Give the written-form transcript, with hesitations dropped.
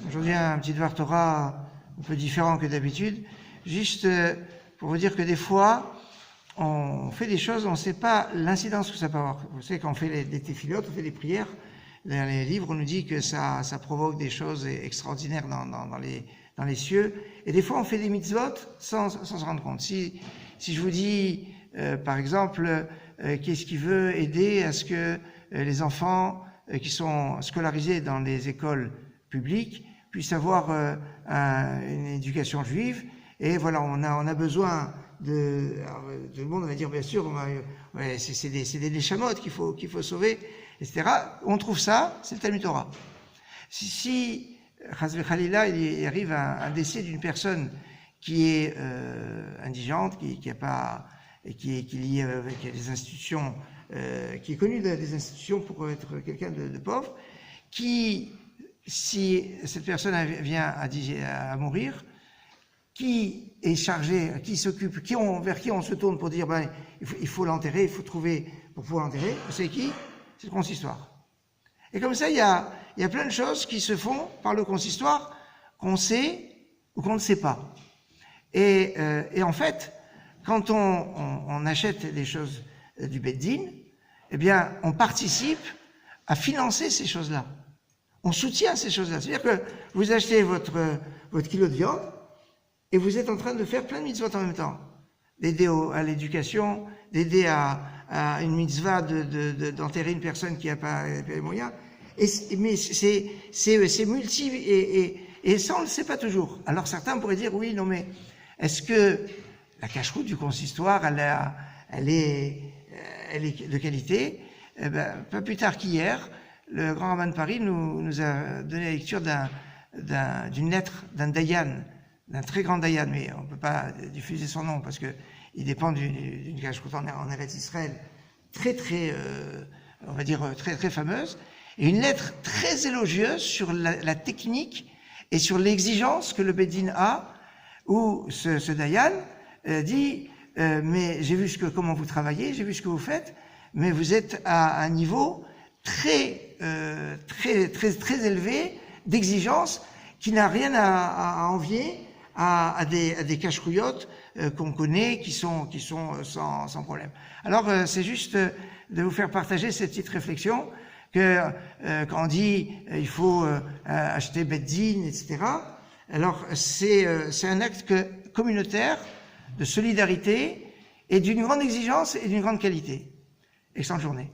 Aujourd'hui, un petit Dvar Torah un peu différent que d'habitude, juste pour vous dire que des fois, on fait des choses, on ne sait pas l'incidence que ça peut avoir. Vous savez, quand on fait des téphilotes, on fait des prières, dans les livres, on nous dit que ça provoque des choses extraordinaires dans les cieux. Et des fois, on fait des mitzvot sans se rendre compte. Si je vous dis, par exemple, qu'est-ce qui veut aider à ce que les enfants qui sont scolarisés dans les écoles publiques puissent avoir une éducation juive, et voilà, on a besoin de... Alors, tout le monde va dire, bien sûr, c'est des neshamot qu'il faut sauver, etc. On trouve ça, c'est le Talmud Torah. Si Chas v'Chalila, il arrive un décès d'une personne qui est indigente, qui est liée avec des institutions, qui est connue des institutions pour être quelqu'un de pauvre, si cette personne vient à mourir, qui est chargé, qui s'occupe, vers qui on se tourne pour dire, il faut l'enterrer, il faut trouver pour pouvoir l'enterrer, c'est qui? C'est le consistoire. Et comme ça, il y a plein de choses qui se font par le consistoire qu'on sait ou qu'on ne sait pas. Et en fait, quand on achète des choses du Beit Din, eh bien, on participe à financer ces choses-là. On soutient ces choses-là. C'est-à-dire que vous achetez votre kilo de viande et vous êtes en train de faire plein de mitzvot en même temps. D'aider à l'éducation, d'aider à une mitzvah d'enterrer une personne qui n'a pas les moyens. Mais c'est multiple et ça, on ne le sait pas toujours. Alors certains pourraient dire, oui, non mais, est-ce que la cache-route du consistoire, elle est de qualité? Eh ben, pas plus tard qu'hier, le grand rabbin de Paris nous a donné la lecture d'une lettre d'un dayan, d'un très grand dayan, mais on ne peut pas diffuser son nom parce que il dépend d'une cache-route en Eretz Israël très, on va dire, très, très fameuse, et une lettre très élogieuse sur la technique et sur l'exigence que le Beit Din a, où ce dayan dit, mais j'ai vu comment vous travaillez, j'ai vu ce que vous faites, mais vous êtes à un niveau très élevé d'exigence qui n'a rien à envier à des cache-rouillottes qu'on connaît, qui sont sans problème. Alors, c'est juste de vous faire partager cette petite réflexion que quand on dit il faut acheter Beit Din, etc. Alors, c'est un acte communautaire de solidarité et d'une grande exigence et d'une grande qualité. Excellente journée.